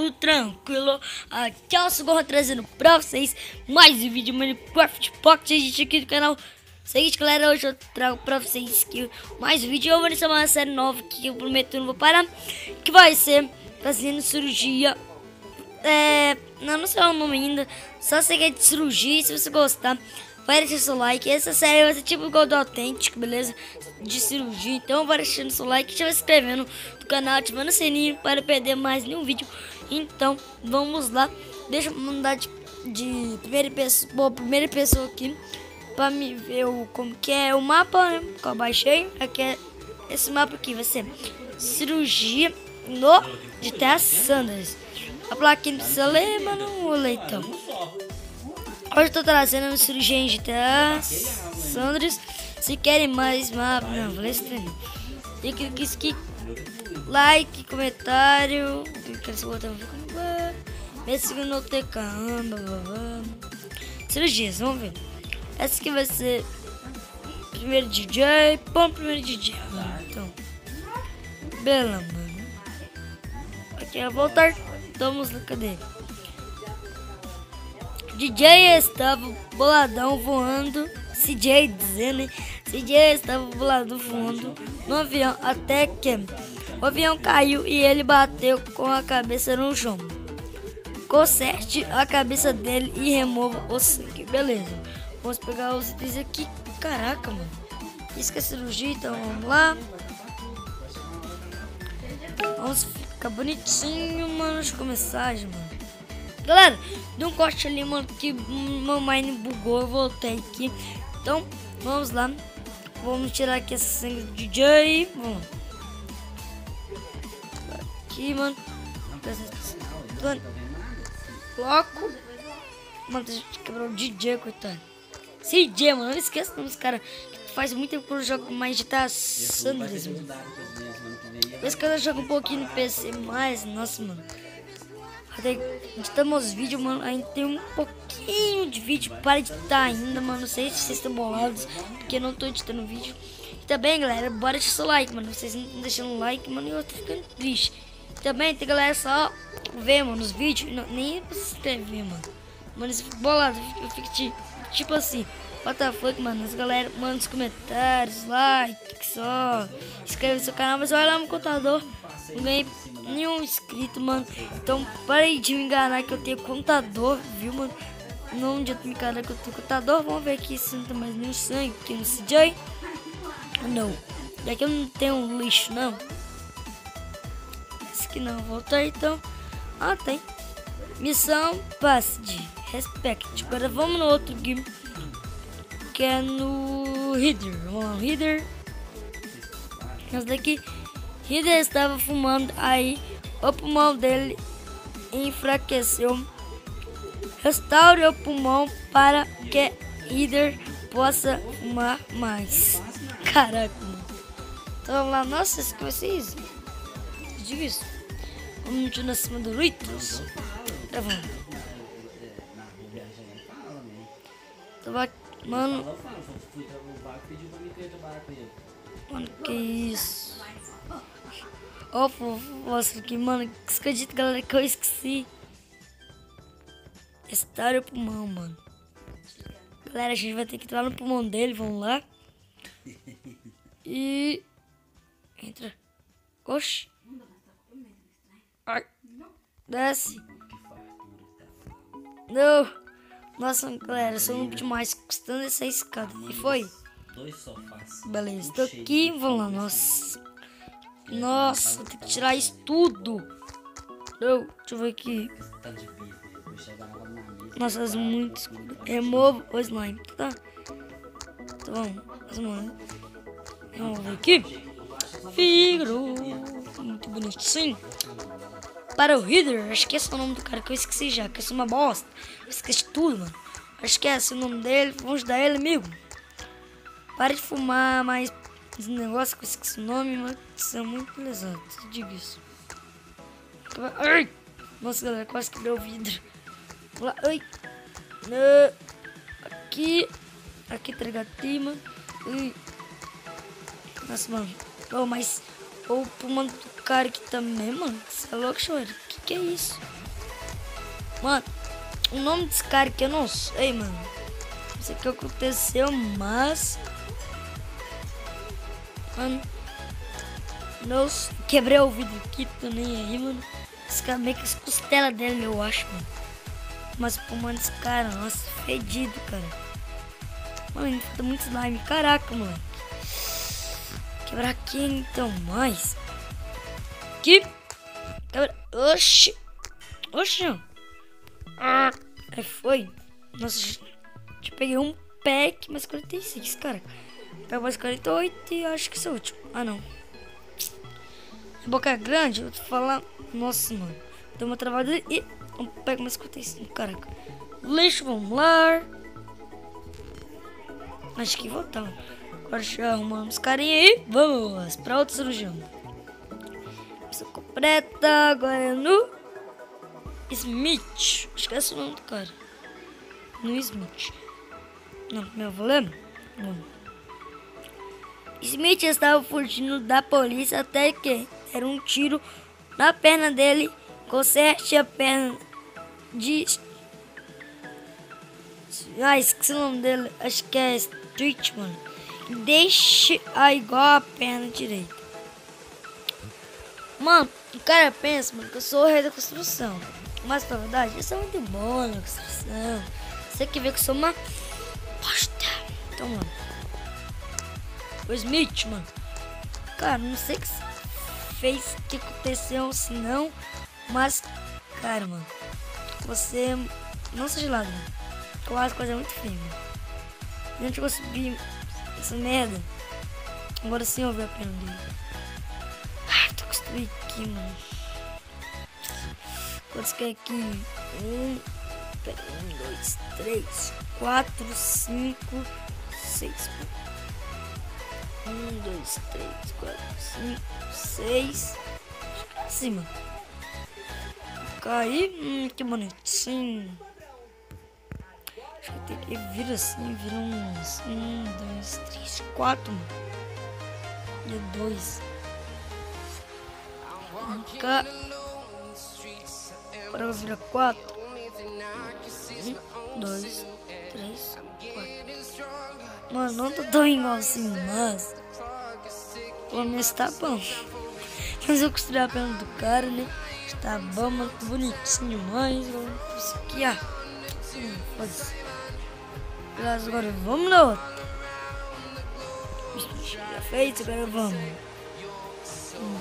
tudo tranquilo. Aqui é o Socorro trazendo pra vocês mais um vídeo de Minecraft Pocket, gente, aqui do canal. Seguinte, galera, hoje eu trago pra vocês que mais um vídeo. Eu vou iniciar uma série nova que eu prometo não vou parar, que vai ser fazendo cirurgia. Não sei o nome ainda, só sei que é de cirurgia. Se você gostar, vai deixar seu like. Essa série vai ser tipo igual do Autêntico, beleza? De cirurgia. Então vai deixando seu like, já vai se inscrevendo no canal, ativando o sininho para perder mais nenhum vídeo. Então vamos lá. Deixa eu mandar de primeira pessoa aqui para me ver como que é o mapa, né? Que eu baixei. Aqui é esse mapa aqui, vai ser cirurgia no de Terra Sanders. A plaquinha não precisa ler, mas não vou ler então. Hoje eu tô trazendo uma cirurgia de Terra Sanders. Se querem mais mapa, não, vou ler esse treino. E aqui, like, comentário. Esse que não tem caramba. Cirurgias, vamos ver. Essa aqui vai ser primeiro DJ. Põe primeiro DJ, mano. Então, bela, mano. Aqui é voltar. Vamos lá, cadê? DJ estava boladão voando. CJ dizendo, hein? CJ estava boladão voando no avião até que o avião caiu e ele bateu com a cabeça no chão. Conserte a cabeça dele e remova o sangue. Beleza. Vamos pegar os itens aqui. Caraca, mano. Isso que é cirurgia, então vamos lá. Vamos ficar bonitinho, mano. Deixa eu começar, mano. Galera, deu um corte ali, mano, que meu mine bugou. Eu voltei aqui. Então, vamos lá. Vamos tirar aqui essa sangue do DJ. Vamos aqui, mano. Bloco. Mano, a gente quebrou o DJ, coitado. CJ, mano, não esqueça dos caras. Faz muito tempo que eu jogo mais de Terra Sanders, mano. Esse cara joga um pouquinho no PC, mas, nossa, mano. Editamos os vídeos, mano. Ainda tem um pouquinho de vídeo para editar ainda, mano. Não sei se vocês estão bolados, porque eu não tô editando o vídeo. E também, galera, bora deixar seu like, mano. Vocês não estão deixando o like, mano, e eu tô ficando triste. E também tem galera só ver, mano, os vídeos, não, nem pra se inscrever, mano. Mano, eu fico bolado, eu fico tipo assim. What the fuck, mano, as galera manda nos comentários, like, só inscreve no seu canal, mas olha lá no contador, não ganhei nenhum inscrito, mano. Então parei de me enganar que eu tenho contador, viu, mano? Não adianta me enganar que eu tenho contador. Vamos ver aqui se não tem mais nenhum sangue aqui no CJ. Não, daqui eu não tenho um lixo, não. Esse aqui não, voltar então. Ah, tem. Missão passe de respect. Agora vamos no outro game, que é no Header. Vamos lá, Header. Esse daqui, Header estava fumando, aí o pulmão dele enfraqueceu. Restaure o pulmão para que Header possa fumar mais. Caraca, mano. Então vamos lá, nossa, isso que vai ser isso. Diga isso. Vamos meter acima do Ritos. Tá bom. Mano, que isso? Ó, nossa, que mano, que acredito, galera, que eu esqueci. Restaure o pulmão, mano. Galera, a gente vai ter que entrar no pulmão dele, vamos lá. E entra. Oxi. Ai. Desce. Não. Nossa, galera, eu sou um demais custando essa escada. E foi? 2 sofás. Beleza, tô aqui, vamos lá, nossa. Nossa, tem que tirar isso tudo. Não, deixa eu ver aqui. Nossa, é muito escuro. Remove o slime, tá? Então, vamos ver aqui. Figaro. Muito bonitinho. Para o Header, acho que esse é o nome do cara que eu esqueci já, que eu sou uma bosta. Eu esqueci tudo, mano. Acho que é esse o nome dele. Vamos ajudar ele, amigo. Para de fumar mais esse negócio que eu esqueci o nome, mano. Isso é muito lesado, eu digo isso. Ai! Nossa, galera, quase quebrei o vidro. Vamos lá, ai! Aqui. Aqui, tá ligado? Mano. Ai. Nossa, mano. Oh, mas o pulmão do cara aqui também, mano. Você é louco, chorar. Que é isso? Mano, o nome desse cara que eu não sei, mano. Não sei o que aconteceu, mas... Mano... Não, quebrei o vidro aqui, tô nem aí, mano. Esse cara meio que as costelas dele, eu acho, mano. Mas, pô, mano, esse cara, nossa, fedido, cara. Mano, ele tá muito slime, caraca, mano. Quebrar aqui, então, mais. Aqui. Quebra. Oxi. Oxi. Aí foi. Nossa, eu peguei um pack, mais 46, cara. Pego mais 48 e acho que esse é o último. Ah, não. A boca é grande, eu vou te falar. Nossa, mano. Deu uma travada e eu pego mais 55, caraca. Lixo, vamos lá. Acho que voltamos. Agora já arrumamos os carinha aí. Vamos pra outro cirurgião. Missão completa. Agora é no Smith. Esquece o nome do cara. No Smith. Não, meu avô lembra? Smith estava fugindo da polícia até que era um tiro na perna dele. Conserte a perna de... Ah, esqueci o nome dele. Acho que é Street, mano. Deixe a igual a perna direita. Mano, o cara pensa, mano, que eu sou o rei da construção. Mas na verdade, eu sou muito bom na construção. Você que vê que eu sou uma bosta. Então, mano. O Smith, mano. Cara, não sei o que fez, o que aconteceu, se não. Mas, cara, mano. Você não seja lado, mano. Quase coisa muito feia, mano. A gente vai subir essa merda. Agora sim eu vi a pena dele. Ah, tô construindo aqui, mano. Quantos que é aqui? 1, 2, 3, 4, 5, 6. 1, 2, 3, 4, 5, 6. Acho que é assim, mano. Cair, que bonitinho. Acho que tem que vir assim, vira uns 1, 2, 3, 4, mano. E 2. Cá. Agora eu vou virar 4. 1, 2, 3, 4. Mano, não tô tão igual assim, mas pelo menos tá bom. Mas eu construí a perna do cara, né? Tá bom, mano, tá bonitinho demais. Isso aqui, ó. Pode. Agora vamos na outra. Já feito, agora vamos.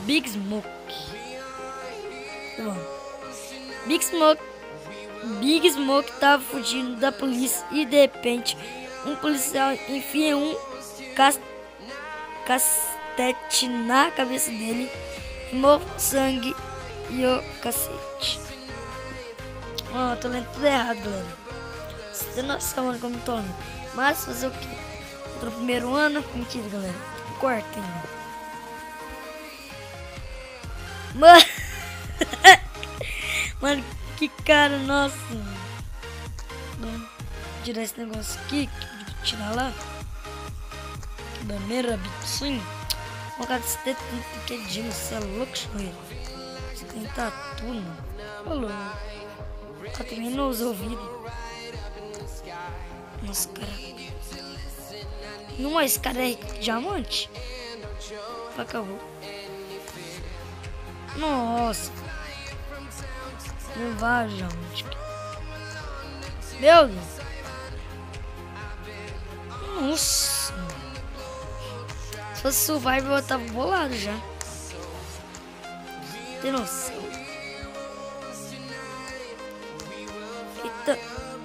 Big Smoke. Tá bom. Big Smoke tava fugindo da polícia e de repente um policial enfia um castete na cabeça dele, morre sangue e o cacete. Ó, tô lendo tudo errado, galera. Você tem noção, mano, como eu tô lendo. Mas fazer o quê? Eu tô no primeiro ano. Mentira, galera. Quarto ainda. Mano. Mano, que cara, nossa. Vou tirar esse negócio aqui. Vou tirar lá. Que banheira, bitinho. Vou colocar esse dedo pequedinho. Você é louco, choeiro. Você tem tatu, mano. Falou. Tá também nos ouvidos. Nossa, cara. Não é esse cara é diamante? Acabou. Nossa. Não vai, diamante. Meu Deus. Nossa. Se fosse survival eu tava bolado já. Tem noção. Eita.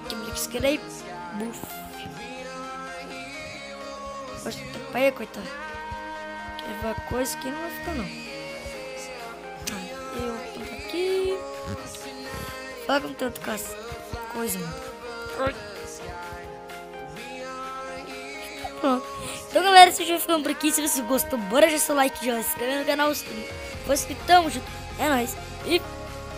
Que esquerei. Buf. Pode tampar, coitado. Quer ver coisa que não vai ficar, não. Eu tô aqui. Fala com tanto coisa, mano. Pronto. Então, galera, esse vídeo vai ficando por aqui. Se você gostou, bora deixar seu like, já se inscreve no canal. Foi inscrito, tamo junto. É nóis. E